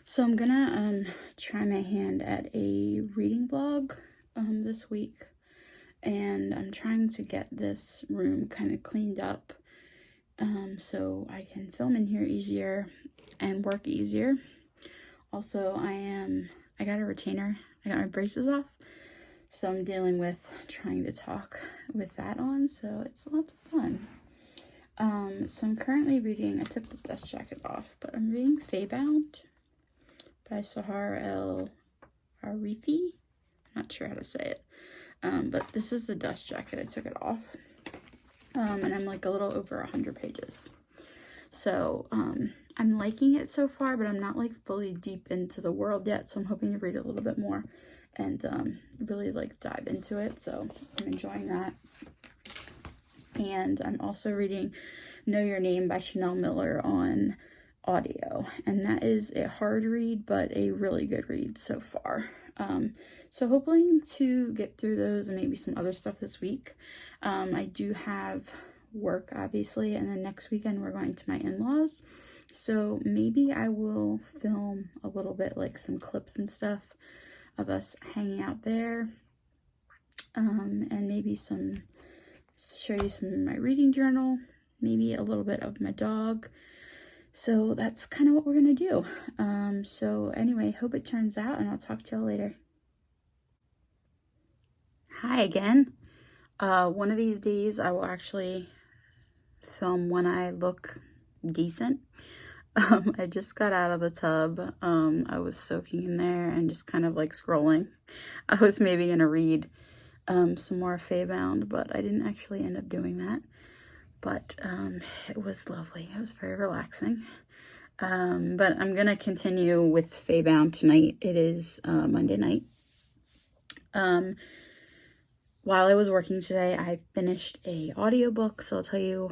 So I'm gonna try my hand at a reading vlog this week, and I'm trying to get this room kind of cleaned up so I can film in here easier and work easier. Also, I got a retainer. I got my braces off, so I'm dealing with trying to talk with that on, so it's lots of fun. So I'm currently reading, I took the dust jacket off, but I'm reading Feybound by Sahar El Arifi. Not sure how to say it. But this is the dust jacket. I took it off. And I'm like a little over 100 pages. So I'm liking it so far, but I'm not like fully deep into the world yet. So I'm hoping to read a little bit more and really like dive into it. So I'm enjoying that. And I'm also reading Know Your Name by Chanel Miller on audio, and that is a hard read but a really good read so far. So hoping to get through those and maybe some other stuff this week. I do have work obviously, and then next weekend we're going to my in-laws, so maybe I will film a little bit, like some clips and stuff of us hanging out there, and maybe show you some of my reading journal, maybe a little bit of my dog. So that's kind of what we're going to do. So anyway, hope it turns out, and I'll talk to y'all later. Hi again. One of these days I will actually film when I look decent. I just got out of the tub. I was soaking in there and just kind of like scrolling. I was maybe going to read some more Feybound, but I didn't actually end up doing that. But it was lovely. It was very relaxing. But I'm going to continue with Feybound tonight. It is Monday night. While I was working today, I finished a audiobook, so I'll tell you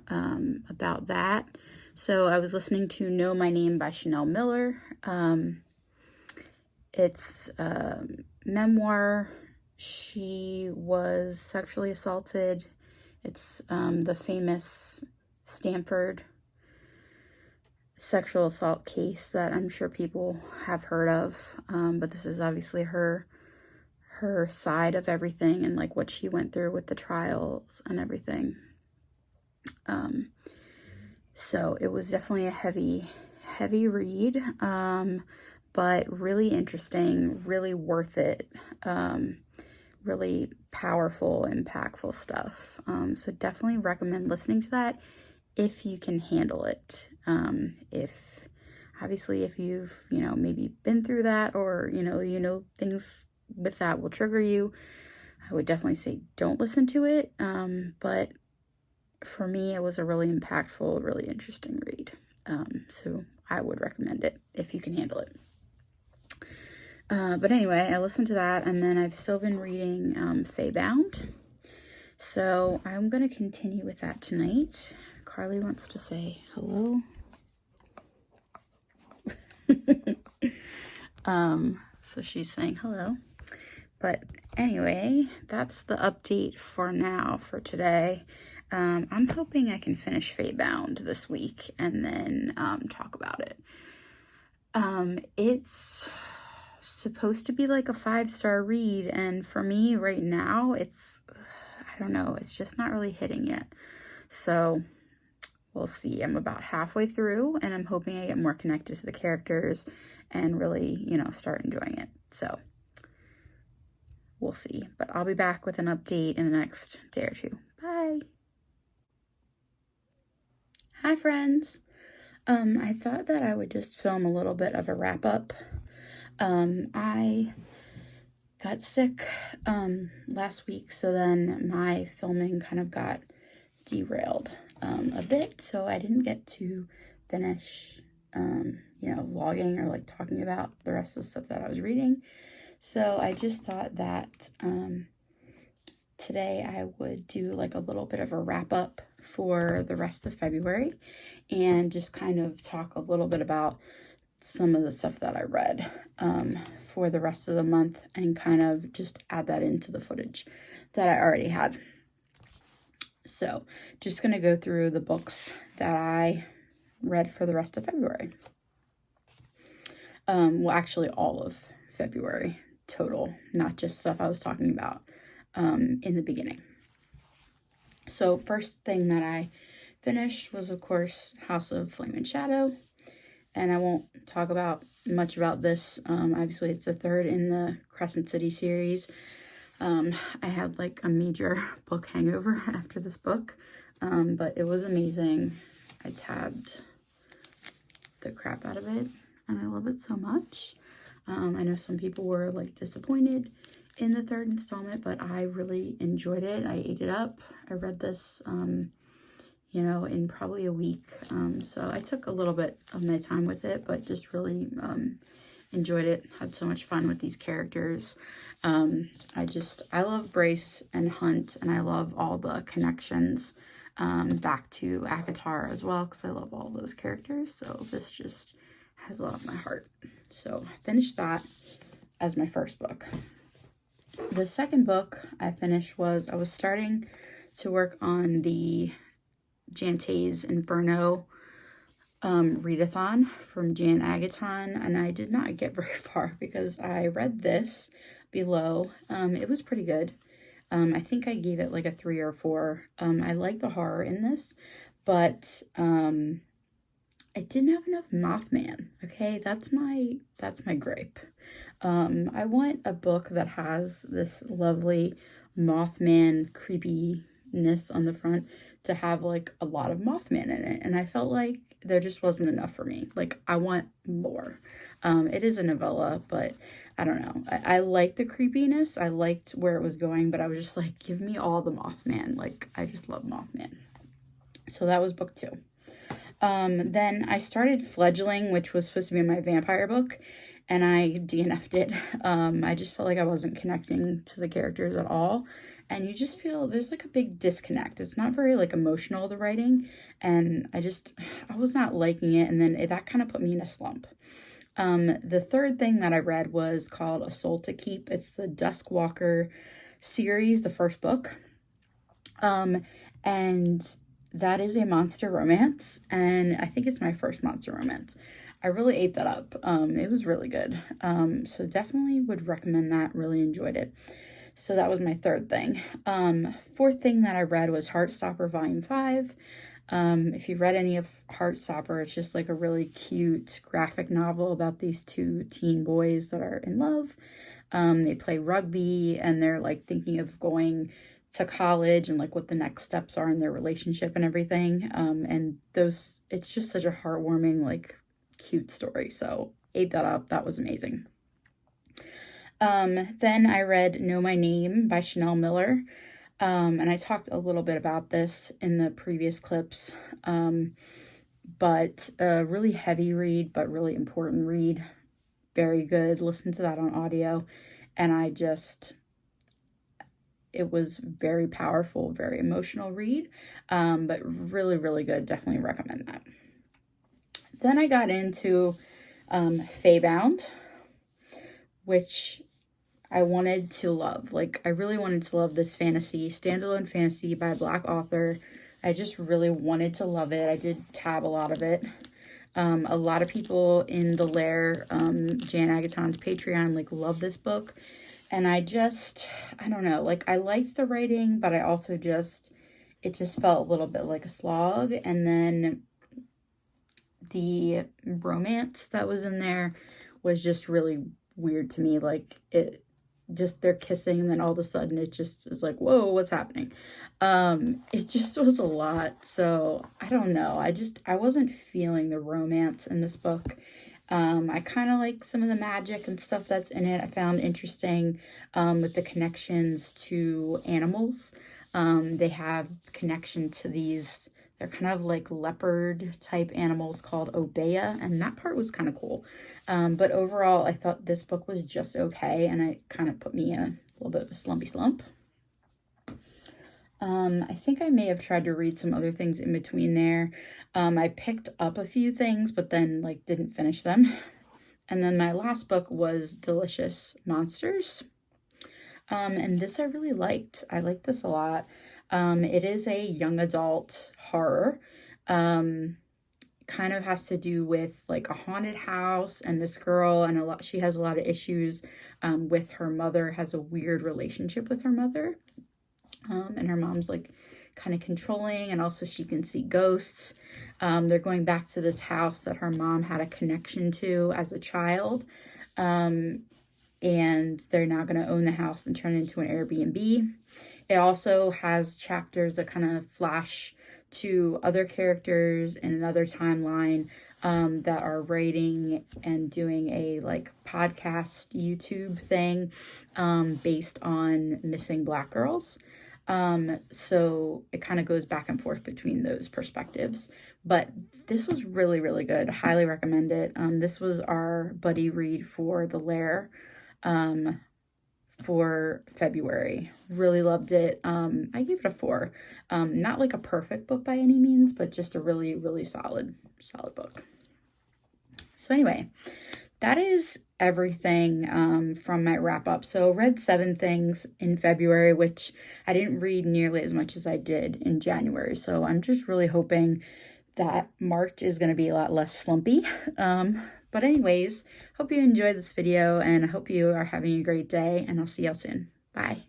about that. So I was listening to Know My Name by Chanel Miller. It's a memoir. She was sexually assaulted. It's the famous Stanford sexual assault case that I'm sure people have heard of, but this is obviously her side of everything and like what she went through with the trials and everything. So it was definitely a heavy read, but really interesting, really worth it, really powerful, impactful stuff. So definitely recommend listening to that if you can handle it. If you've, maybe been through that, or, things with that will trigger you, I would definitely say don't listen to it. But for me, it was a really impactful, really interesting read. So I would recommend it if you can handle it. But anyway, I listened to that, and then I've still been reading Feybound. So I'm going to continue with that tonight. Carly wants to say hello. So she's saying hello. But anyway, that's the update for now, for today. I'm hoping I can finish Feybound this week and then talk about it. It's supposed to be like a 5-star read, and for me right now, I don't know, it's just not really hitting yet. So we'll see. I'm about halfway through, and I'm hoping I get more connected to the characters and really, start enjoying it. So we'll see. But I'll be back with an update in the next day or two. Bye. Hi, friends. I thought that I would just film a little bit of a wrap up. I got sick last week, so then my filming kind of got derailed a bit, so I didn't get to finish vlogging or like talking about the rest of the stuff that I was reading. So I just thought that today I would do like a little bit of a wrap up for the rest of February and just kind of talk a little bit about some of the stuff that I read for the rest of the month, and kind of just add that into the footage that I already had. So just going to go through the books that I read for the rest of February. Well, actually all of February total, not just stuff I was talking about in the beginning. So first thing that I finished was, of course, House of Flame and Shadow. And I won't talk about much about this. Obviously, it's the third in the Crescent City series. I had like a major book hangover after this book, but it was amazing. I tabbed the crap out of it, and I love it so much. I know some people were like disappointed in the third installment, but I really enjoyed it. I ate it up. I read this you know, in probably a week. So I took a little bit of my time with it, but just really enjoyed it. Had so much fun with these characters. I love Brace and Hunt, and I love all the connections back to ACOTAR as well, because I love all those characters. So this just has a lot of my heart. So I finished that as my first book. The second book I finished was, I was starting to work on the Janté's Inferno readathon from Jan Agaton, and I did not get very far because I read this below. It was pretty good. I think I gave it like a 3 or 4. I like the horror in this, but I didn't have enough Mothman. Okay, that's my gripe. I want a book that has this lovely Mothman creepiness on the front to have like a lot of Mothman in it, and I felt like there just wasn't enough for me. Like, I want more. It is a novella, but I don't know. I like the creepiness. I liked where it was going, but I was just like, give me all the Mothman. Like, I just love Mothman. So that was book 2. Then I started Fledgling, which was supposed to be my vampire book, and I DNF'd it. I just felt like I wasn't connecting to the characters at all. And you just feel there's like a big disconnect. It's not very like emotional, the writing. And I was not liking it. And then that kind of put me in a slump. The third thing that I read was called A Soul to Keep. It's the Duskwalker series, the first book. And that is a monster romance. And I think it's my first monster romance. I really ate that up. It was really good. So definitely would recommend that. Really enjoyed it. So that was my third thing. Fourth thing that I read was Heartstopper Volume 5. If you've read any of Heartstopper, it's just like a really cute graphic novel about these 2 teen boys that are in love. They play rugby, and they're like thinking of going to college and like what the next steps are in their relationship and everything. And it's just such a heartwarming, like, cute story. So ate that up. That was amazing. Then I read Know My Name by Chanel Miller. And I talked a little bit about this in the previous clips. But a really heavy read, but really important read. Very good. Listen to that on audio. And it was very powerful, very emotional read. But really, really good. Definitely recommend that. Then I got into Feybound, which I wanted to love. Like, I really wanted to love this standalone fantasy by a Black author. I just really wanted to love it. I did tab a lot of it. A lot of people in the Lair, Jan Agaton's Patreon, like, love this book. And I don't know, like, I liked the writing, but I also it just felt a little bit like a slog. And then the romance that was in there was just really weird to me. Like, they're kissing, and then all of a sudden it just is like, whoa, what's happening? It just was a lot. So I don't know. I wasn't feeling the romance in this book. I kind of like some of the magic and stuff that's in it. I found interesting with the connections to animals. They have connection to these, they're kind of like leopard type animals called Obeah, and that part was kind of cool. But overall, I thought this book was just okay, and it kind of put me in a little bit of a slumpy slump. I think I may have tried to read some other things in between there. I picked up a few things, but then like didn't finish them. And then my last book was Delicious Monsters. And this I really liked. I liked this a lot. It is a young adult horror. kind of has to do with like a haunted house and this girl, and she has a lot of issues with her mother, has a weird relationship with her mother. And her mom's like kind of controlling, and also she can see ghosts. They're going back to this house that her mom had a connection to as a child. And they're now going to own the house and turn it into an Airbnb. It also has chapters that kind of flash to other characters in another timeline that are writing and doing a like podcast YouTube thing based on missing Black girls. So it kind of goes back and forth between those perspectives. But this was really, really good. I highly recommend it. This was our buddy read for The Lair for February. Really loved it. I gave it a 4. Not like a perfect book by any means, but just a really, really solid book. So anyway, that is everything from my wrap up. So read 7 things in February, which I didn't read nearly as much as I did in January. So I'm just really hoping that March is going to be a lot less slumpy. But anyways, hope you enjoyed this video, and I hope you are having a great day, and I'll see y'all soon. Bye.